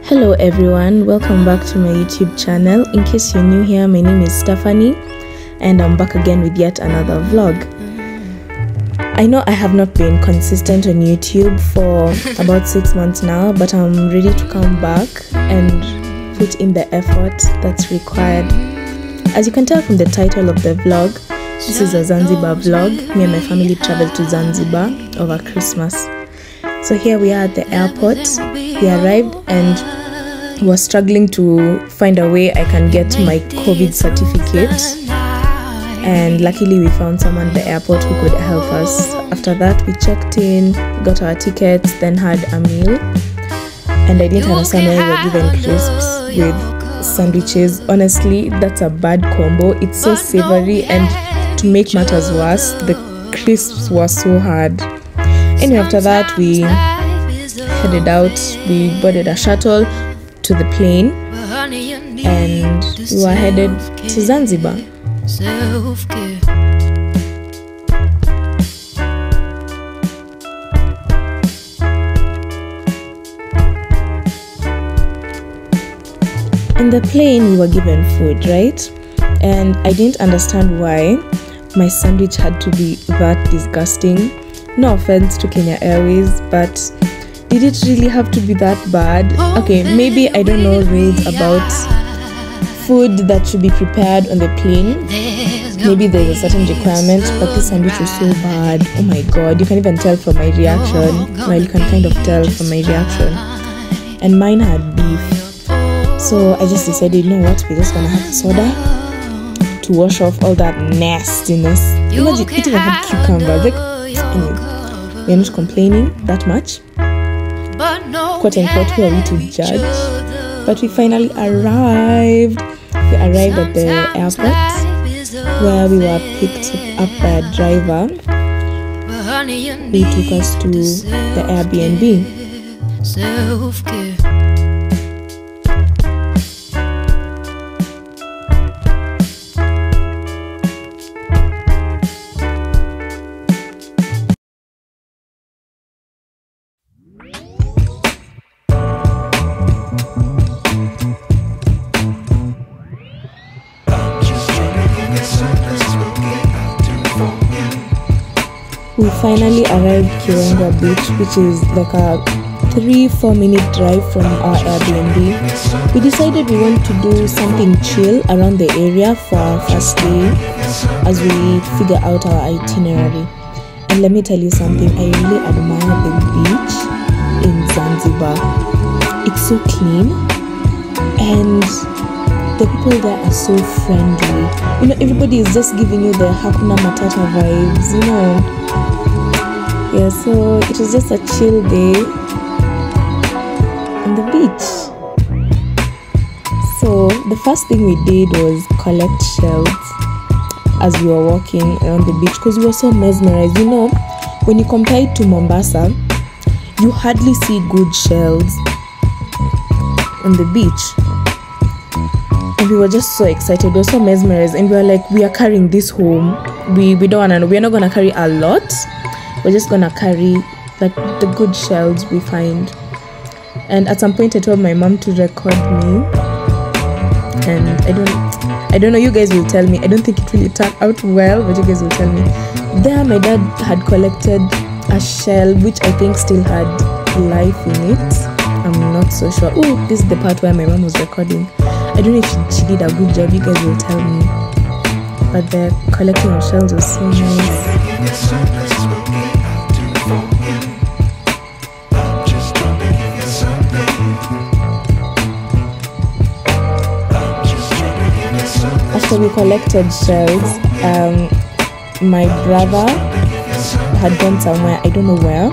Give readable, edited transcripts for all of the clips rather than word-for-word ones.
Hello everyone, welcome back to my YouTube channel. In case you're new here, my name is Stephanie and I'm back again with yet another vlog. I know I have not been consistent on YouTube for about 6 months now, but I'm ready to come back and put in the effort that's required. As you can tell from the title of the vlog, this is a Zanzibar vlog. Me and my family traveled to Zanzibar over Christmas. So here we are at the airport. We arrived and was struggling to find a way I can get my COVID certificate. And luckily we found someone at the airport who could help us. After that we checked in, got our tickets, then had a meal. And I didn't understand why we were given crisps with sandwiches. Honestly, that's a bad combo. It's so savory, and to make matters worse, the crisps were so hard. Anyway, after that we headed out. We boarded a shuttle to the plane and we were headed to Zanzibar. In the plane we were given food, right? And I didn't understand why my sandwich had to be that disgusting. No offense to Kenya Airways, but did it really have to be that bad? Okay, maybe I don't know rules about food that should be prepared on the plane. Maybe there's a certain requirement, but this sandwich was so bad. Oh my god, you can even tell from my reaction. Well, you can kind of tell from my reaction. And mine had beef. So I just decided, you know what, we're just gonna have soda to wash off all that nastiness. Imagine it even had cucumbers. Like, anyway, we're not complaining that much. Quote unquote, who are we to judge? But we finally arrived. We arrived at the airport where we were picked up by a driver who took us to the Airbnb. We finally arrived Kiwengwa beach, which is like a 3-4 minute drive from our Airbnb. We decided we want to do something chill around the area for our first day as we figure out our itinerary. And let me tell you something, I really admire the beach in Zanzibar. It's so clean and the people there are so friendly. You know, everybody is just giving you the Hakuna Matata vibes, you know. Yeah, so it was just a chill day on the beach. So the first thing we did was collect shells as we were walking around the beach because we were so mesmerized. You know, when you compare it to Mombasa, you hardly see good shells on the beach. And we were just so excited, we were so mesmerized, and we were like, we are carrying this home. We don't wanna know, we're not gonna carry a lot. We're just gonna carry like the good shells we find. And at some point I told my mom to record me, and I don't know, you guys will tell me. I don't think it really turned out well, but you guys will tell me. There my dad had collected a shell which I think still had life in it. I'm not so sure. Oh, this is the part where my mom was recording. I don't know if she did a good job, you guys will tell me. But the collecting of shells was so nice. After we collected shells, my brother had gone somewhere, I don't know where,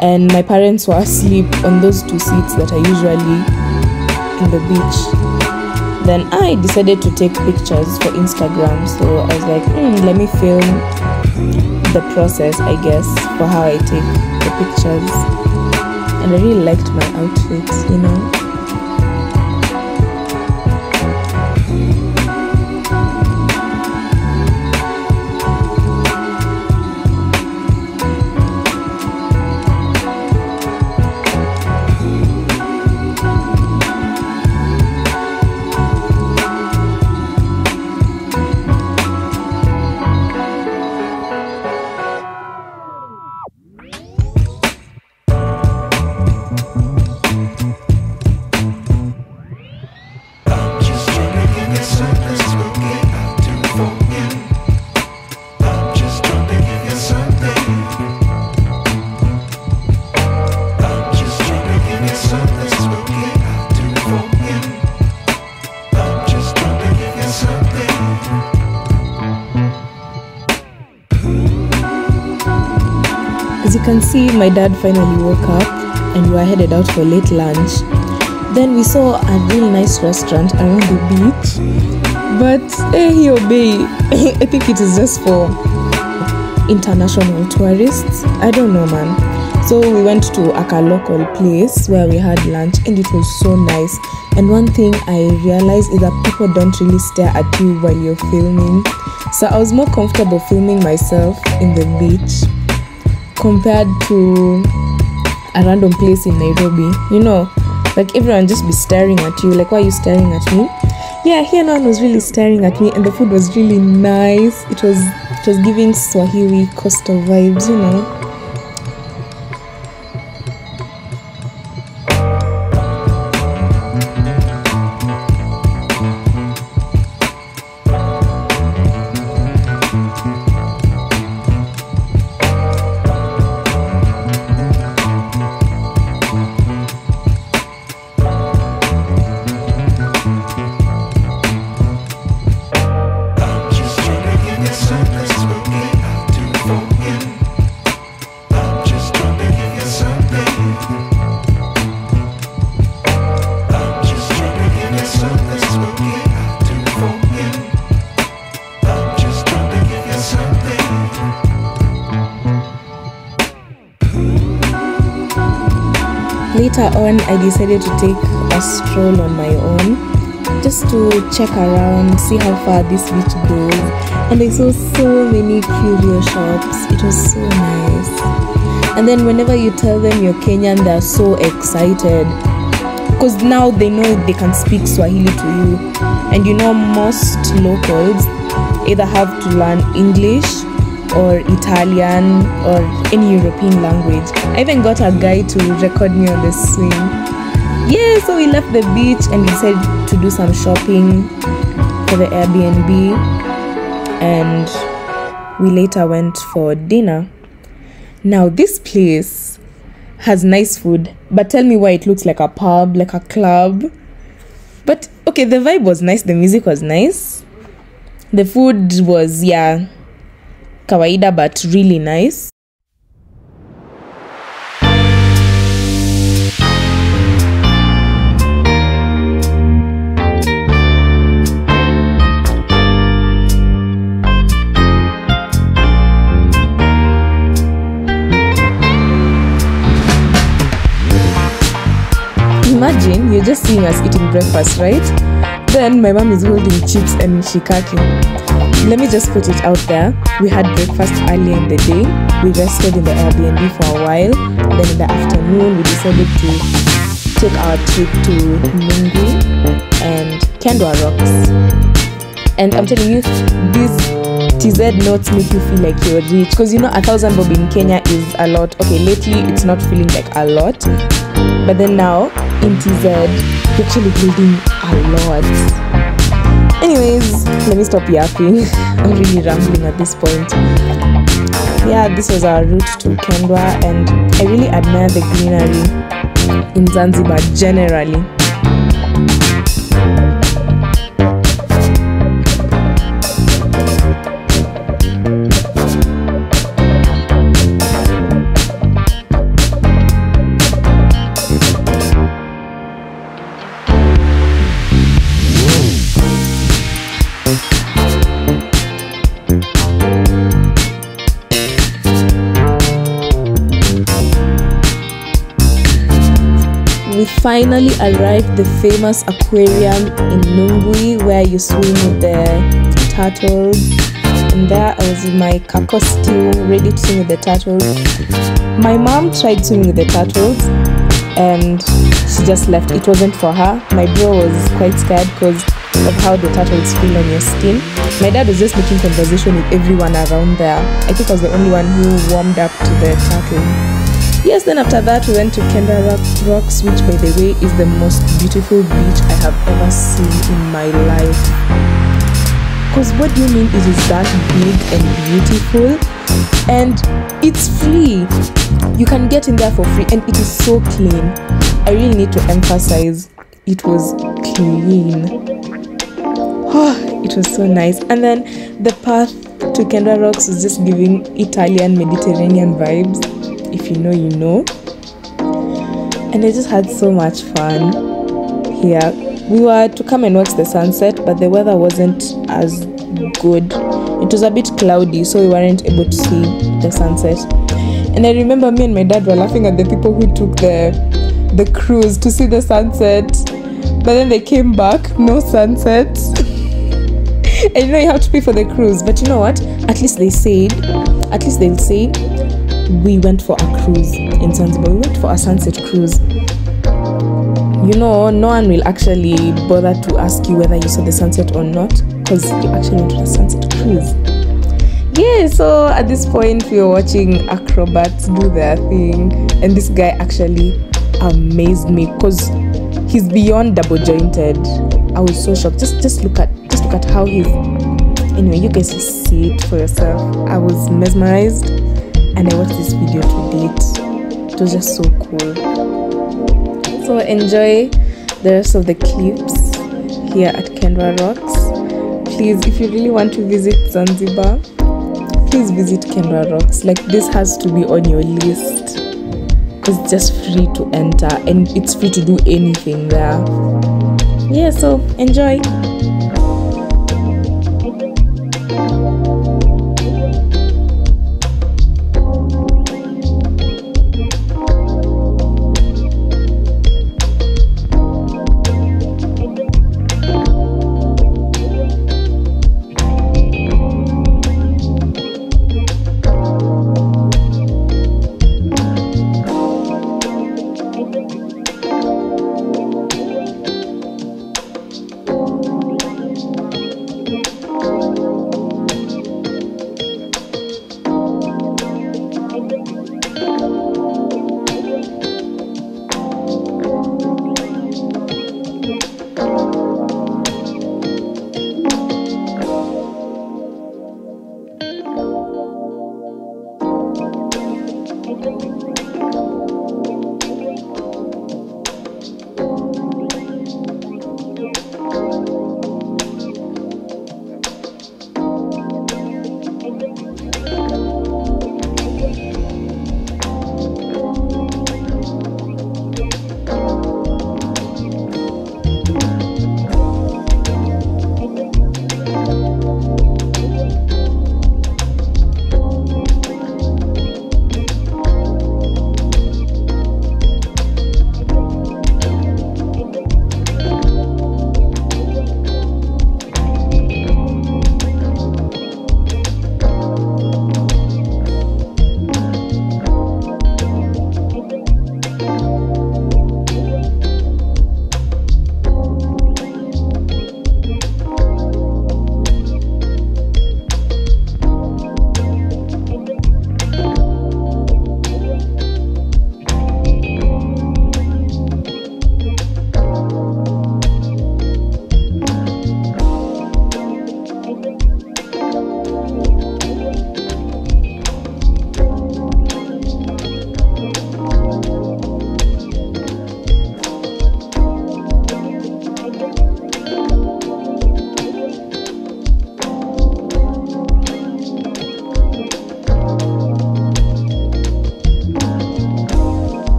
and my parents were asleep on those 2 seats that are usually in the beach. Then I decided to take pictures for Instagram, so I was like, let me film the process, I guess, for how I take the pictures. And I really liked my outfit, you know. can see my dad finally woke up and we were headed out for late lunch. Then we saw a really nice restaurant around the beach, but he obey. I think it is just for international tourists. I don't know, man. So we went to a local place where we had lunch and it was so nice. And one thing I realized is that people don't really stare at you while you're filming. So I was more comfortable filming myself in the beach compared to a random place in Nairobi. You know, like everyone just be staring at you. Like, why are you staring at me? Yeah, here no one was really staring at me, and the food was really nice. It was giving Swahili coastal vibes, you know. Later on, I decided to take a stroll on my own just to check around, see how far this beach goes. And I saw so many curio shops. It was so nice. And then whenever you tell them you're Kenyan, they're so excited because now they know they can speak Swahili to you. And you know, most locals either have to learn English or Italian or any European language. I even got a guy to record me on the swing. Yeah, so we left the beach and we decided to do some shopping for the Airbnb, and we later went for dinner. Now this place has nice food, but tell me why it looks like a pub, like a club. But okay, the vibe was nice, the music was nice, the food was, yeah, kawaida, but really nice. Imagine you're just seeing us eating breakfast, right? Then my mom is holding chips and shikaki. Let me just put it out there. We had breakfast earlier in the day. We rested in the Airbnb for a while. Then in the afternoon, we decided to take our trip to Nungwi and Kiwengwa rocks. And I'm telling you, these TZ notes make you feel like you're rich. Because you know, 1,000 bob in Kenya is a lot. Okay, lately it's not feeling like a lot. But then now, in TZ, you're actually building a lot. Anyways, let me stop yapping. I'm really rambling at this point. Yeah, this was our route to Kiwengwa, and I really admire the greenery in Zanzibar generally. We finally arrived at the famous aquarium in Nungwi, where you swim with the turtles. And there I was with my cup costume, ready to swim with the turtles. My mom tried swimming with the turtles and she just left. It wasn't for her. My bro was quite scared because of how the turtles feel on your skin. My dad was just making conversation with everyone around there. I think I was the only one who warmed up to the turtle. Yes, then after that we went to Kiwengwa rocks, which by the way is the most beautiful beach I have ever seen in my life. Because what do you mean it is that big and beautiful? And it's free. You can get in there for free and it is so clean. I really need to emphasize it was clean. Oh, it was so nice. And then the path to Kiwengwa rocks was just giving Italian Mediterranean vibes. if you know, you know. And I just had so much fun here. We were to come and watch the sunset, but the weather wasn't as good. It was a bit cloudy, so we weren't able to see the sunset. And I remember me and my dad were laughing at the people who took the cruise to see the sunset, but then they came back, no sunset. And you know, you have to pay for the cruise, but you know what, at least they'll say we went for a cruise in Zanzibar. We went for a sunset cruise. You know, no one will actually bother to ask you whether you saw the sunset or not, because you actually went on a sunset cruise. Yeah, so at this point we were watching acrobats do their thing, and this guy actually amazed me because he's beyond double jointed. I was so shocked. Just look at how he's. Anyway, you guys just see it for yourself. I was mesmerized, and I watched this video to date. It was just so cool. So enjoy the rest of the clips here at Kiwengwa Rocks. Please, if you really want to visit Zanzibar, please visit Kiwengwa Rocks. Like, this has to be on your list because it's just free to enter and it's free to do anything there. Yeah, so enjoy.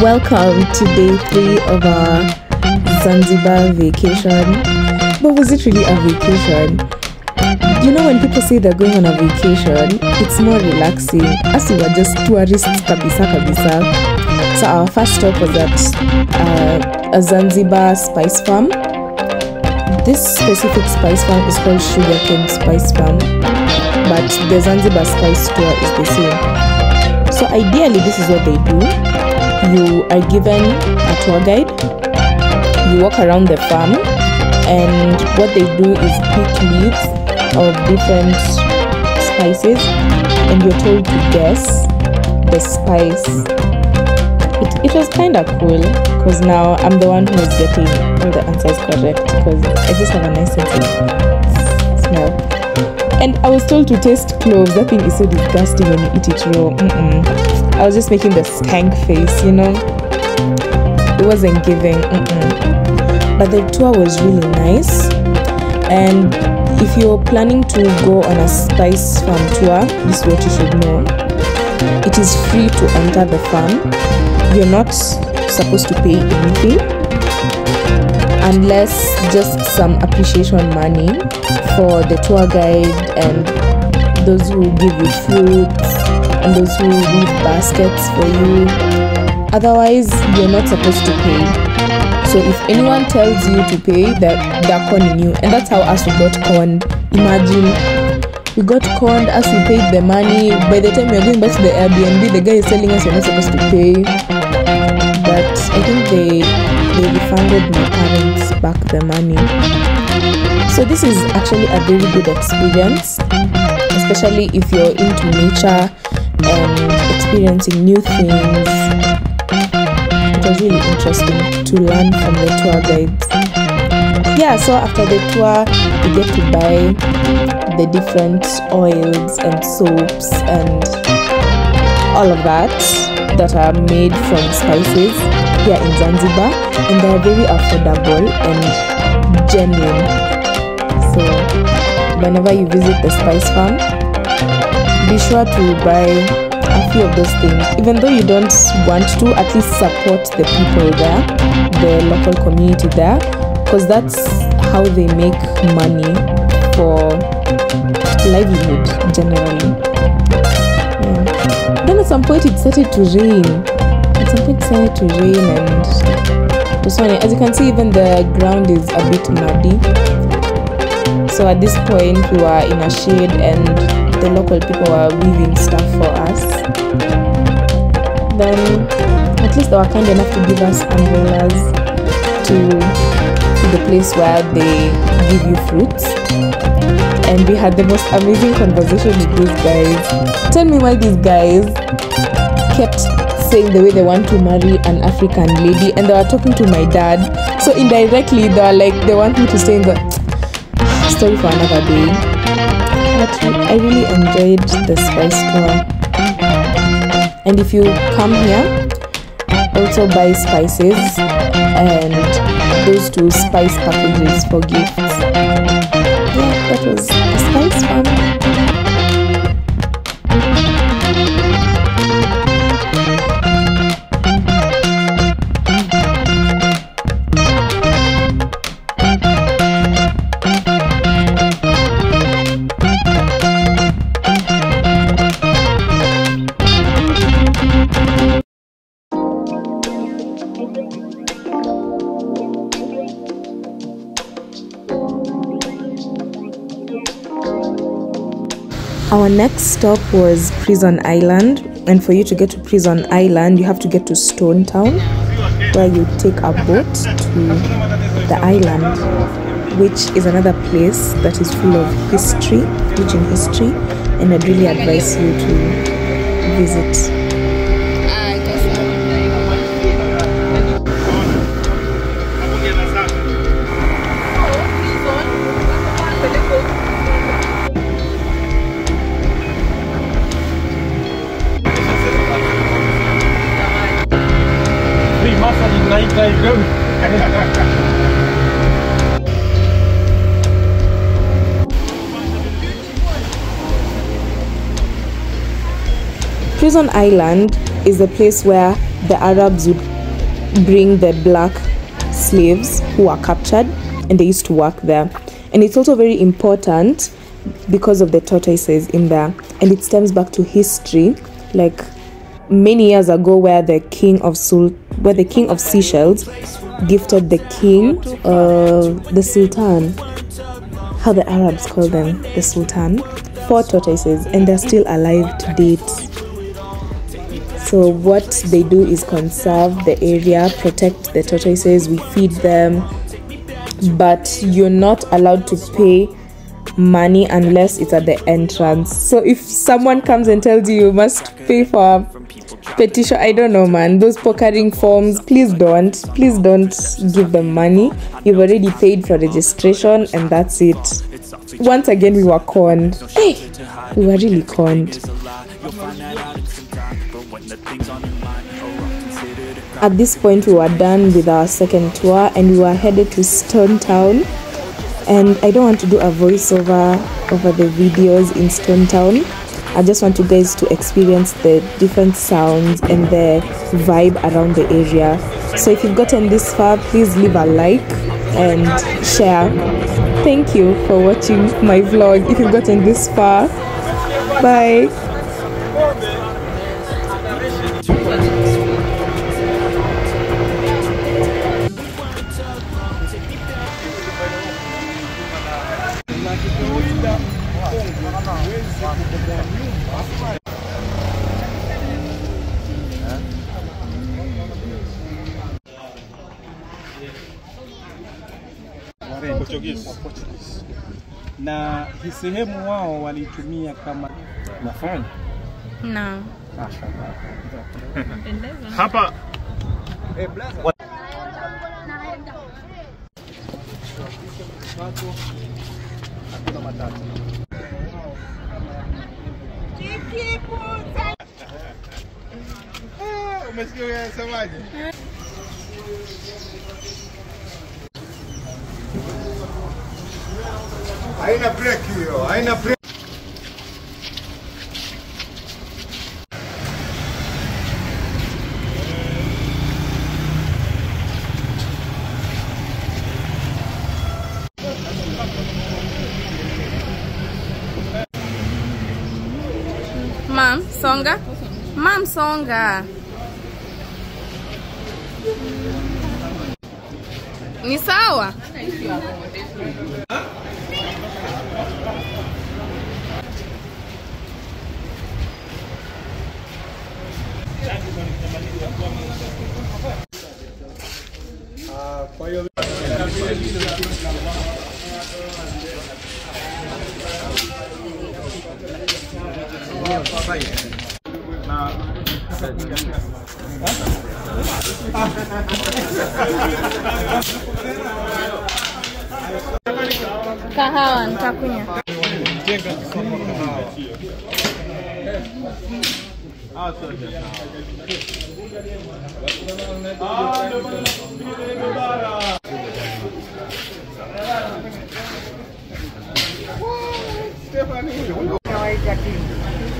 Welcome to day 3 of our Zanzibar vacation. But was it really a vacation? You know, when people say they're going on a vacation, it's more relaxing, as we were just tourists kabisa. So our first stop was at a Zanzibar spice farm. This specific spice farm is called Sugarcane Spice Farm, but the Zanzibar spice tour is the same. So ideally, this is what they do. you are given a tour guide. You walk around the farm, and what they do is pick leaves of different spices, and you're told to guess the spice. It was kind of cool, because now I'm the one who is getting all the answers correct, because I just have a nice sense of smell. And I was told to taste cloves. That thing is so disgusting when you eat it raw. I was just making the stank face, you know. It wasn't giving. But the tour was really nice. And if you're planning to go on a spice farm tour, this is what you should know. It is free to enter the farm. You're not supposed to pay anything, unless just some appreciation money for the tour guide and those who give you fruits and those who weave baskets for you. Otherwise, you're not supposed to pay. So if anyone tells you to pay, they're conning you. And that's how us we got conned. Imagine, we got conned as we paid the money. By the time we're going back to the Airbnb, the guy is telling us we're not supposed to pay. But I think they refunded my parents back the money. So this is actually a very good experience, especially if you're into nature and experiencing new things. It was really interesting to learn from the tour guides. Yeah, so after the tour, you get to buy the different oils and soaps and all of that are made from spices here in Zanzibar, and they are very affordable and genuine. So whenever you visit the spice farm, be sure to buy a few of those things. Even though you don't want to, at least support the people there, the local community there, because that's how they make money for livelihood generally. Then at some point it started to rain. And it was funny. As you can see, even the ground is a bit muddy. So at this point we were in a shade and the local people were weaving stuff for us. Then at least they were kind enough to give us umbrellas to the place where they give you fruits. And we had the most amazing conversation with these guys. Tell me why these guys kept saying the way they want to marry an African lady, and they were talking to my dad. So indirectly they were like, they want me to stay in the story for another day. But I really enjoyed the spice tour. And if you come here, also buy spices and those two spice packages for gifts. Yeah, that was a spice farm. Our next stop was Prison Island, and for you to get to Prison Island, you have to get to Stone Town, where you take a boat to the island, which is another place that is full of history, rich in history, and I'd really advise you to visit. Prison Island is a place where the Arabs would bring the black slaves who were captured, and they used to work there. And it's also very important because of the tortoises in there, and it stems back to history, like many years ago, where the king of Seychelles gifted the king, the sultan, how the Arabs call them, the sultan, 4 tortoises, and they're still alive to date. So what they do is conserve the area, protect the tortoises, we feed them, but you're not allowed to pay money unless it's at the entrance. So if someone comes and tells you must pay for petition, I don't know, man, those pokering forms, please don't give them money. You've already paid for registration and that's it. Once again, we were conned. Hey, we were really conned. At this point, we were done with our second tour and we were headed to Stone Town. And I don't want to do a voiceover over the videos in Stone Town. I just want you guys to experience the different sounds and the vibe around the area. So if you've gotten this far, please leave a like and share. Thank you for watching my vlog. If you've gotten this far, bye. Portuguese. Na hii sehemu wao walitumia kama nafanya No. Hapa umesikia unasemaje? Haina break hiyo, haina break. Mom, songa. Mom, songa. Ni sawa? Kwa hiyo Kahawa nitakunywa. jenga kama kahawa.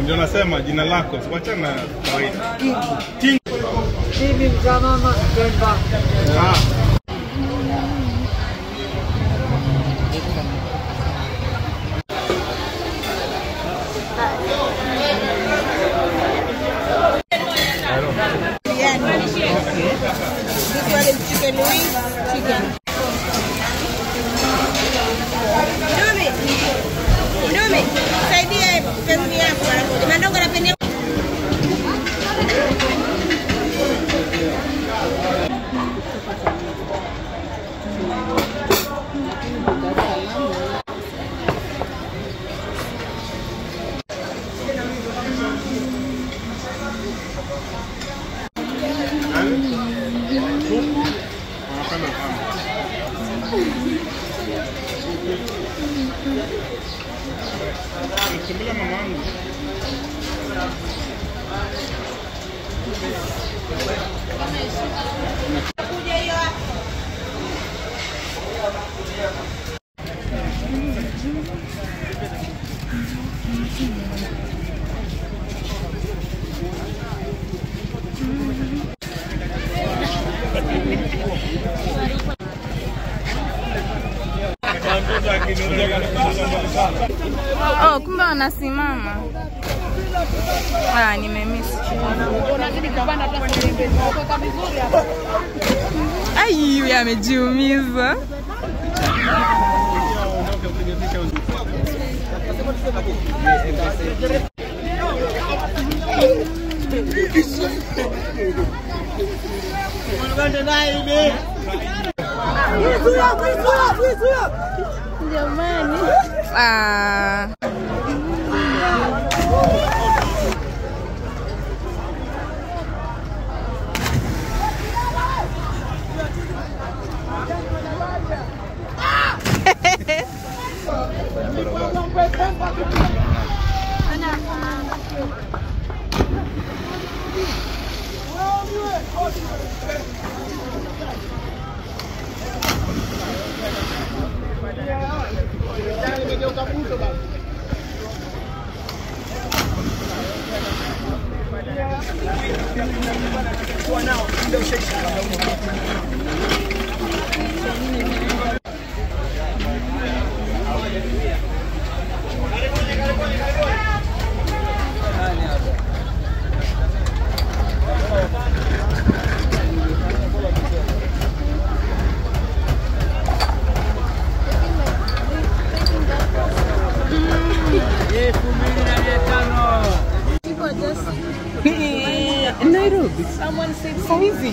Ndio nasema jina lako, siwachana na kawaida. King. Tibi mzamama Demba. This one is chicken wings, chicken. Nungwi, saidia pembeni yako. Mandongo na pembeni. Tembelea mamangu. Oh, kumbe wanasimama. Ah, nimemiss. Unazidi kupanda hata pembeni. Uko vizuri hapa. Ai, amejiumiza. Jamani. Nairobi. Someone said Easy.